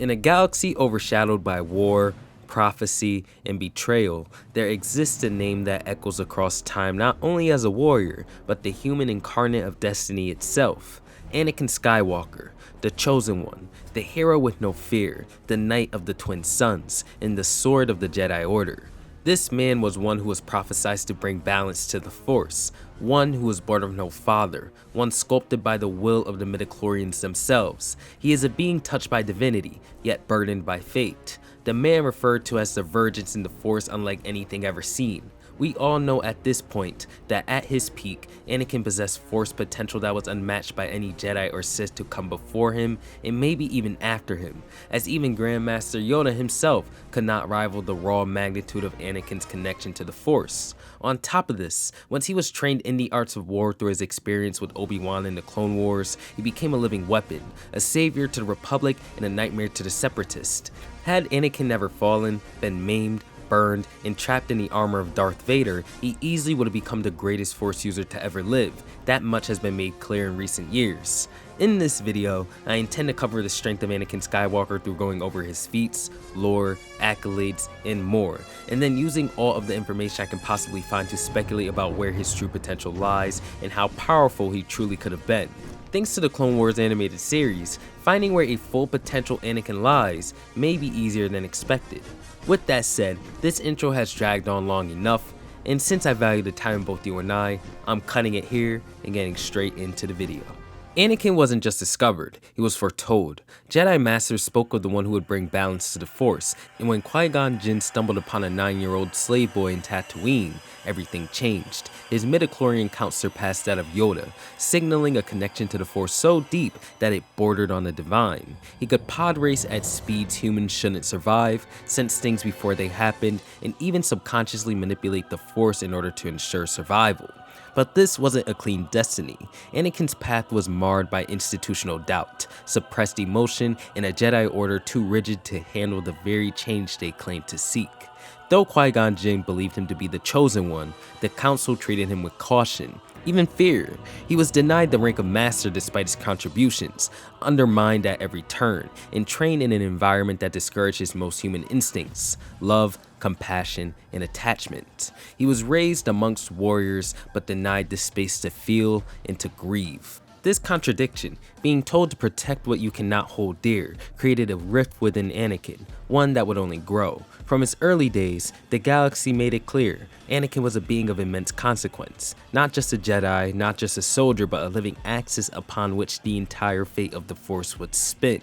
In a galaxy overshadowed by war, prophecy, and betrayal, there exists a name that echoes across time not only as a warrior, but the human incarnate of destiny itself. Anakin Skywalker, the Chosen One, the hero with no fear, the Knight of the Twin Suns, and the Sword of the Jedi Order. This man was one who was prophesied to bring balance to the Force, one who was born of no father, one sculpted by the will of the midi-chlorians themselves. He is a being touched by divinity, yet burdened by fate. The man referred to as the vergence in the Force unlike anything ever seen. We all know at this point that at his peak, Anakin possessed Force potential that was unmatched by any Jedi or Sith to come before him, and maybe even after him, as even Grandmaster Yoda himself could not rival the raw magnitude of Anakin's connection to the Force. On top of this, once he was trained in the arts of war through his experience with Obi-Wan in the Clone Wars, he became a living weapon, a savior to the Republic and a nightmare to the Separatists. Had Anakin never fallen, been maimed, burned, and trapped in the armor of Darth Vader, he easily would have become the greatest Force user to ever live. That much has been made clear in recent years. In this video, I intend to cover the strength of Anakin Skywalker through going over his feats, lore, accolades, and more, and then using all of the information I can possibly find to speculate about where his true potential lies and how powerful he truly could have been. Thanks to the Clone Wars animated series, finding where a full potential Anakin lies may be easier than expected. With that said, this intro has dragged on long enough, and since I value the time of both you and I'm cutting it here and getting straight into the video. Anakin wasn't just discovered, he was foretold. Jedi Masters spoke of the one who would bring balance to the Force, and when Qui-Gon Jinn stumbled upon a 9-year-old slave boy in Tatooine, everything changed. His midi-chlorian count surpassed that of Yoda, signaling a connection to the Force so deep that it bordered on the divine. He could pod race at speeds humans shouldn't survive, sense things before they happened, and even subconsciously manipulate the Force in order to ensure survival. But this wasn't a clean destiny. Anakin's path was marred by institutional doubt, suppressed emotion, and a Jedi Order too rigid to handle the very change they claimed to seek. Though Qui-Gon Jinn believed him to be the Chosen One, the Council treated him with caution, even fear. He was denied the rank of Master despite his contributions, undermined at every turn, and trained in an environment that discouraged his most human instincts: love, compassion, and attachment. He was raised amongst warriors, but denied the space to feel and to grieve. This contradiction, being told to protect what you cannot hold dear, created a rift within Anakin, one that would only grow. From his early days, the galaxy made it clear Anakin was a being of immense consequence, not just a Jedi, not just a soldier, but a living axis upon which the entire fate of the Force would spin.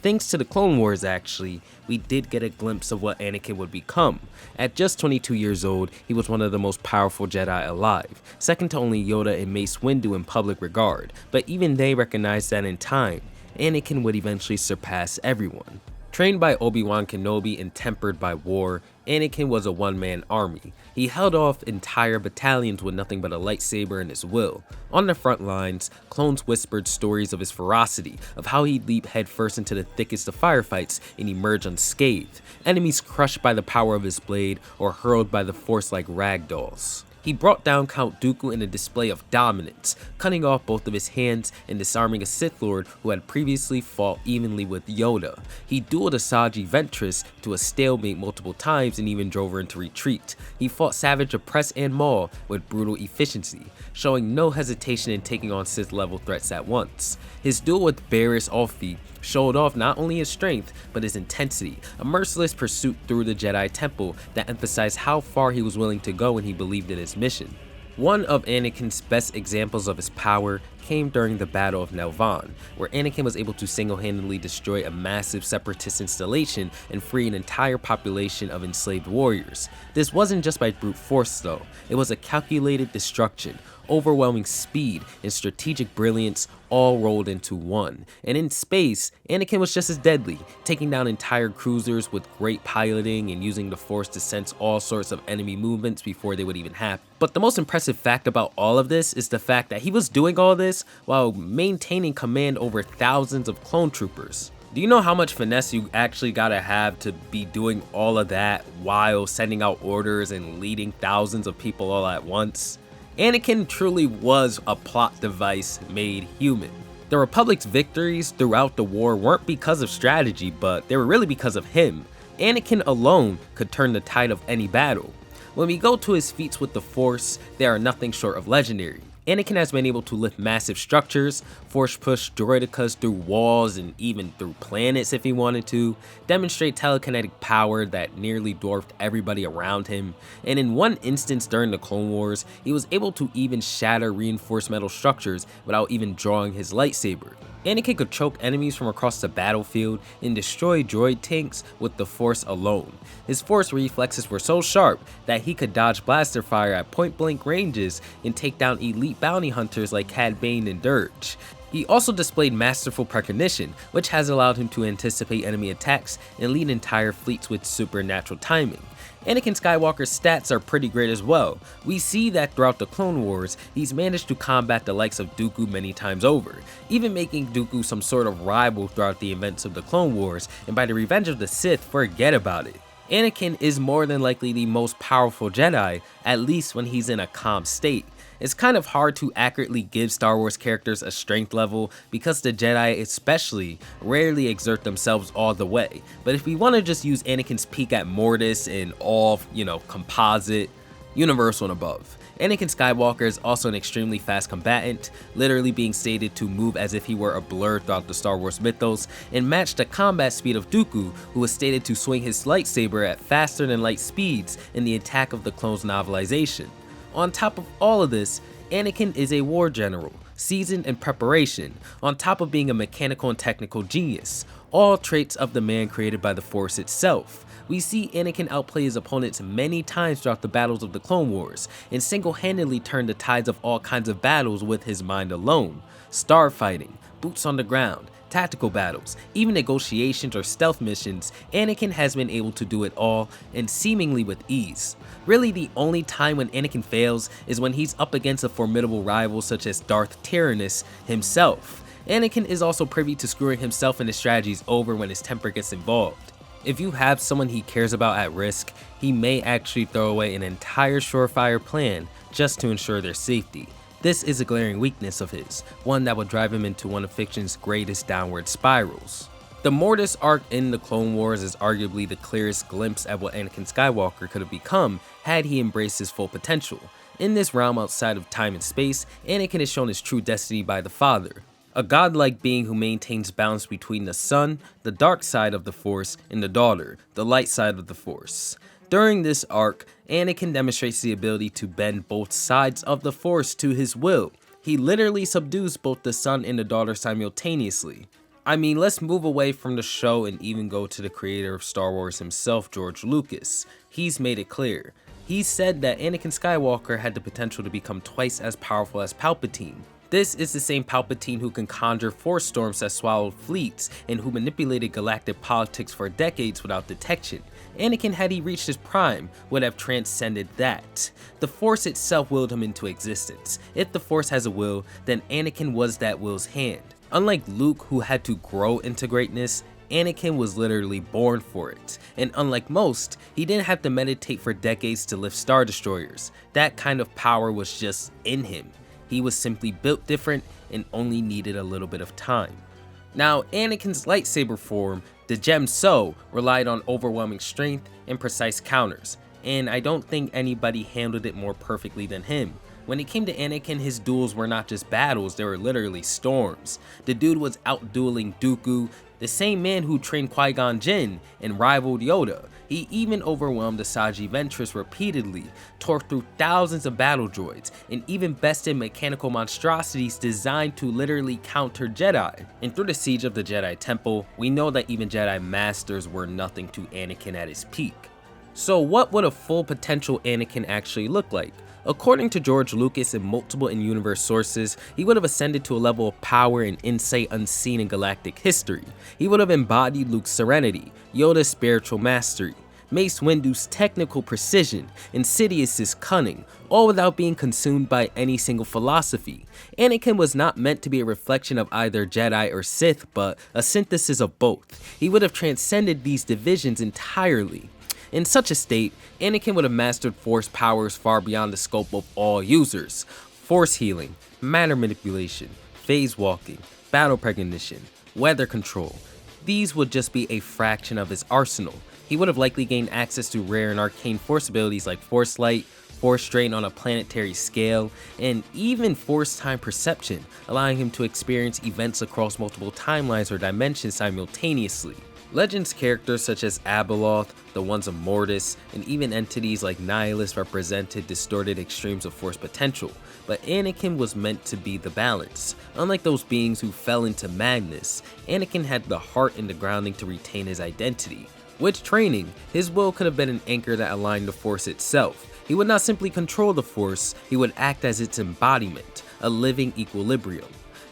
Thanks to the Clone Wars actually, we did get a glimpse of what Anakin would become. At just 22 years old, he was one of the most powerful Jedi alive, second to only Yoda and Mace Windu in public regard, but even they recognized that in time, Anakin would eventually surpass everyone. Trained by Obi-Wan Kenobi and tempered by war, Anakin was a one-man army. He held off entire battalions with nothing but a lightsaber and his will. On the front lines, clones whispered stories of his ferocity, of how he'd leap headfirst into the thickest of firefights and emerge unscathed, enemies crushed by the power of his blade or hurled by the Force like rag dolls. He brought down Count Dooku in a display of dominance, cutting off both of his hands and disarming a Sith Lord who had previously fought evenly with Yoda. He dueled Asajj Ventress to a stalemate multiple times and even drove her into retreat. He fought Savage Opress and Maul with brutal efficiency, showing no hesitation in taking on Sith level threats at once. His duel with Barriss Offee showed off not only his strength, but his intensity, a merciless pursuit through the Jedi Temple that emphasized how far he was willing to go when he believed in his mission. One of Anakin's best examples of his power came during the Battle of Nelvaan, where Anakin was able to single-handedly destroy a massive Separatist installation and free an entire population of enslaved warriors. This wasn't just by brute force though, it was a calculated destruction, overwhelming speed, and strategic brilliance all rolled into one. And in space, Anakin was just as deadly, taking down entire cruisers with great piloting and using the Force to sense all sorts of enemy movements before they would even happen. But the most impressive fact about all of this is the fact that he was doing all this while maintaining command over thousands of clone troopers. Do you know how much finesse you actually gotta have to be doing all of that while sending out orders and leading thousands of people all at once? Anakin truly was a plot device made human. The Republic's victories throughout the war weren't because of strategy, but they were really because of him. Anakin alone could turn the tide of any battle. When we go to his feats with the Force, they are nothing short of legendary. Anakin has been able to lift massive structures, force push droidicas through walls and even through planets if he wanted to, demonstrate telekinetic power that nearly dwarfed everybody around him, and in one instance during the Clone Wars, he was able to even shatter reinforced metal structures without even drawing his lightsaber. Anakin could choke enemies from across the battlefield and destroy droid tanks with the Force alone. His Force reflexes were so sharp that he could dodge blaster fire at point-blank ranges and take down elite bounty hunters like Cad Bane and Dirge. He also displayed masterful precognition, which has allowed him to anticipate enemy attacks and lead entire fleets with supernatural timing. Anakin Skywalker's stats are pretty great as well. We see that throughout the Clone Wars, he's managed to combat the likes of Dooku many times over, even making Dooku some sort of rival throughout the events of the Clone Wars, and by the Revenge of the Sith, forget about it. Anakin is more than likely the most powerful Jedi, at least when he's in a calm state. It's kind of hard to accurately give Star Wars characters a strength level because the Jedi especially rarely exert themselves all the way, but if we want to just use Anakin's peak at Mortis and all, composite, universal and above. Anakin Skywalker is also an extremely fast combatant, literally being stated to move as if he were a blur throughout the Star Wars mythos, and match the combat speed of Dooku, who was stated to swing his lightsaber at faster than light speeds in the Attack of the Clones novelization. On top of all of this, Anakin is a war general, seasoned in preparation, on top of being a mechanical and technical genius, all traits of the man created by the Force itself. We see Anakin outplay his opponents many times throughout the battles of the Clone Wars, and single-handedly turn the tides of all kinds of battles with his mind alone. Starfighting, boots on the ground, tactical battles, even negotiations or stealth missions, Anakin has been able to do it all, and seemingly with ease. Really, the only time when Anakin fails is when he's up against a formidable rival such as Darth Tyrannus himself. Anakin is also privy to screwing himself and his strategies over when his temper gets involved. If you have someone he cares about at risk, he may actually throw away an entire surefire plan just to ensure their safety. This is a glaring weakness of his, one that would drive him into one of fiction's greatest downward spirals. The Mortis arc in the Clone Wars is arguably the clearest glimpse at what Anakin Skywalker could have become had he embraced his full potential. In this realm outside of time and space, Anakin is shown his true destiny by the Father, a godlike being who maintains balance between the Son, the dark side of the Force, and the daughter, the light side of the Force. During this arc, Anakin demonstrates the ability to bend both sides of the Force to his will. He literally subdues both the son and the daughter simultaneously. I mean, let's move away from the show and even go to the creator of Star Wars himself, George Lucas. He's made it clear. He said that Anakin Skywalker had the potential to become twice as powerful as Palpatine. This is the same Palpatine who can conjure force storms that swallowed fleets and who manipulated galactic politics for decades without detection. Anakin, had he reached his prime, would have transcended that. The Force itself willed him into existence. If the Force has a will, then Anakin was that will's hand. Unlike Luke, who had to grow into greatness, Anakin was literally born for it. And unlike most, he didn't have to meditate for decades to lift Star Destroyers. That kind of power was just in him. He was simply built different and only needed a little bit of time. Now, Anakin's lightsaber form, the Gem So, relied on overwhelming strength and precise counters, and I don't think anybody handled it more perfectly than him. When it came to Anakin, his duels were not just battles, they were literally storms. The dude was out-dueling Dooku, the same man who trained Qui-Gon Jinn and rivaled Yoda. He even overwhelmed the Asajj Ventress repeatedly, tore through thousands of battle droids, and even bested mechanical monstrosities designed to literally counter Jedi. And through the siege of the Jedi Temple, we know that even Jedi Masters were nothing to Anakin at his peak. So what would a full potential Anakin actually look like? According to George Lucas and multiple in-universe sources, he would have ascended to a level of power and insight unseen in galactic history. He would have embodied Luke's serenity, Yoda's spiritual mastery, Mace Windu's technical precision, and Sidious's cunning, all without being consumed by any single philosophy. Anakin was not meant to be a reflection of either Jedi or Sith, but a synthesis of both. He would have transcended these divisions entirely. In such a state, Anakin would have mastered Force powers far beyond the scope of all users. Force healing, matter manipulation, phase walking, battle precognition, weather control. These would just be a fraction of his arsenal. He would have likely gained access to rare and arcane force abilities like Force Light, Force Strain on a planetary scale, and even Force Time Perception, allowing him to experience events across multiple timelines or dimensions simultaneously. Legends characters such as Abeloth, the Ones of Mortis, and even entities like Nihilus represented distorted extremes of force potential, but Anakin was meant to be the balance. Unlike those beings who fell into madness, Anakin had the heart and the grounding to retain his identity. With training, his will could have been an anchor that aligned the Force itself. He would not simply control the Force, he would act as its embodiment, a living equilibrium.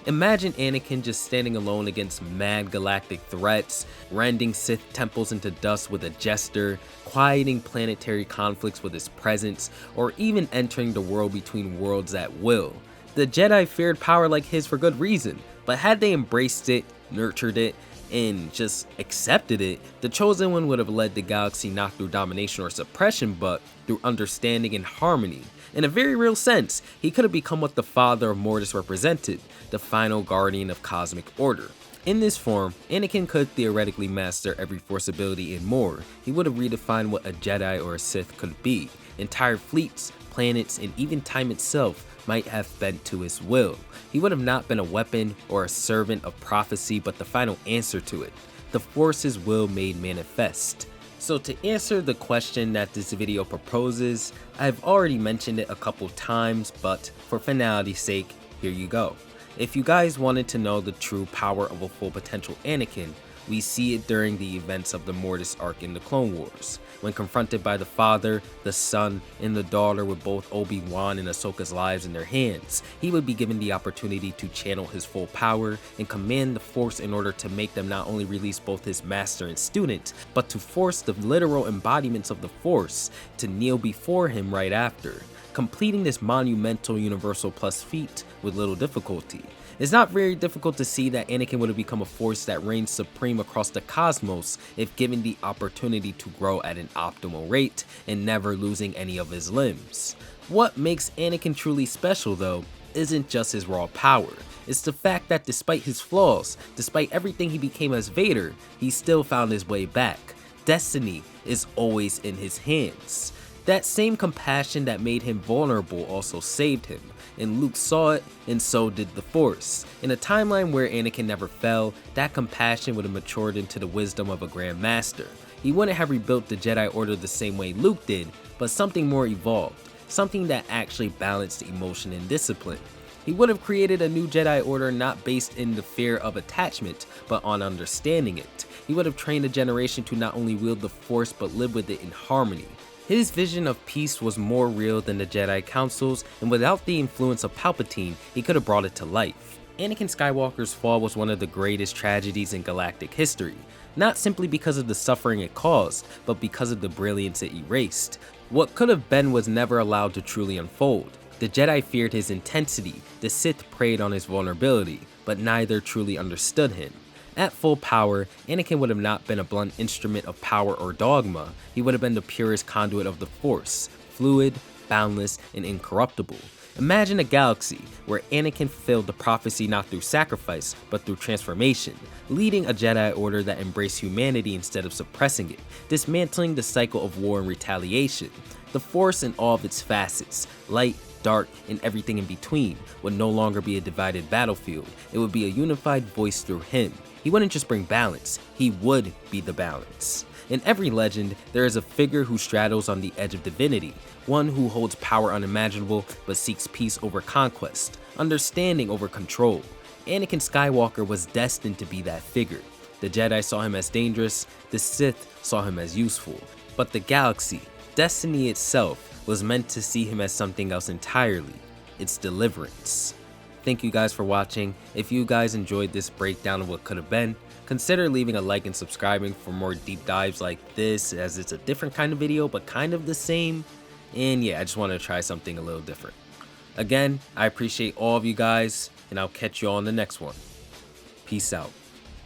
Imagine Anakin just standing alone against mad galactic threats, rending Sith temples into dust with a gesture, quieting planetary conflicts with his presence, or even entering the world between worlds at will. The Jedi feared power like his for good reason, but had they embraced it, nurtured it, and just accepted it, the Chosen One would have led the galaxy not through domination or suppression, but through understanding and harmony. In a very real sense, he could have become what the father of Mortis represented, the final guardian of cosmic order. In this form, Anakin could theoretically master every force ability and more. He would have redefined what a Jedi or a Sith could be. Entire fleets, planets, and even time itself might have bent to his will. He would have not been a weapon or a servant of prophecy, but the final answer to it, the Force's will made manifest. So to answer the question that this video proposes, I've already mentioned it a couple times, but for finality's sake, here you go. If you guys wanted to know the true power of a full potential Anakin, we see it during the events of the Mortis arc in the Clone Wars. When confronted by the father, the son, and the daughter with both Obi-Wan and Ahsoka's lives in their hands, he would be given the opportunity to channel his full power and command the Force in order to make them not only release both his master and student, but to force the literal embodiments of the Force to kneel before him right after, completing this monumental universal plus feat with little difficulty. It's not very difficult to see that Anakin would have become a force that reigns supreme across the cosmos if given the opportunity to grow at an optimal rate and never losing any of his limbs. What makes Anakin truly special though isn't just his raw power, it's the fact that despite his flaws, despite everything he became as Vader, he still found his way back. Destiny is always in his hands. That same compassion that made him vulnerable also saved him, and Luke saw it, and so did the Force. In a timeline where Anakin never fell, that compassion would have matured into the wisdom of a Grandmaster. He wouldn't have rebuilt the Jedi Order the same way Luke did, but something more evolved, something that actually balanced emotion and discipline. He would have created a new Jedi Order not based in the fear of attachment, but on understanding it. He would have trained a generation to not only wield the Force, but live with it in harmony. His vision of peace was more real than the Jedi Councils, and without the influence of Palpatine, he could have brought it to life. Anakin Skywalker's fall was one of the greatest tragedies in galactic history, not simply because of the suffering it caused, but because of the brilliance it erased. What could have been was never allowed to truly unfold. The Jedi feared his intensity, the Sith preyed on his vulnerability, but neither truly understood him. At full power, Anakin would have not been a blunt instrument of power or dogma, he would have been the purest conduit of the Force, fluid, boundless, and incorruptible. Imagine a galaxy where Anakin fulfilled the prophecy not through sacrifice, but through transformation, leading a Jedi Order that embraced humanity instead of suppressing it, dismantling the cycle of war and retaliation. The Force in all of its facets, light, dark, and everything in between, would no longer be a divided battlefield, it would be a unified voice through him. He wouldn't just bring balance, he would be the balance. In every legend, there is a figure who straddles on the edge of divinity, one who holds power unimaginable but seeks peace over conquest, understanding over control. Anakin Skywalker was destined to be that figure. The Jedi saw him as dangerous, the Sith saw him as useful, but the galaxy, destiny itself, was meant to see him as something else entirely, its deliverance. Thank you guys for watching. If you guys enjoyed this breakdown of what could have been, consider leaving a like and subscribing for more deep dives like this, as it's a different kind of video but kind of the same. And yeah, I just wanted to try something a little different. Again, I appreciate all of you guys, and I'll catch you all on the next one. Peace out.